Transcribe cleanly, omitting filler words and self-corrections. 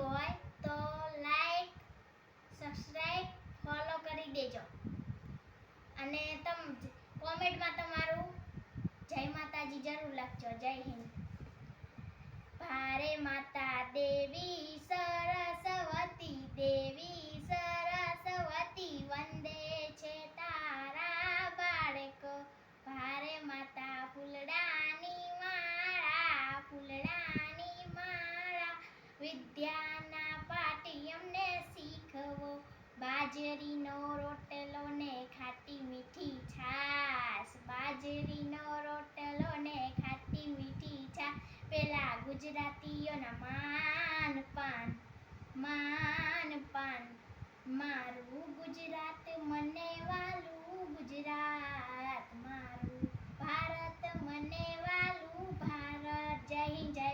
હોય તો like, subscribe, follow કરી દેજો અને કોમેન્ટમાં તમારું જય માતાજી જરૂર લખજો. જય હિન્દ. ભારે માતા દેવી સરસ્વતી, દેવી સરસ્વતી વંદે છે તારા બાળકો. ભારે માતા ફૂલડાની માળા, ફૂલડાની માળા, વિદ્યાના પાટી અમને શીખવો. બાજરીનો રોટલો ને ખાટી મીઠી છાશ, બાજરીનો રોટલો ને ખાટી મીઠી છાશ, પેલા ગુજરાતીઓના માન પાન, માન પાન. મારું ગુજરાત મને વાલું ગુજરાત, મારું ભારત મને વાલું ભારત. જય હિન્દ, જય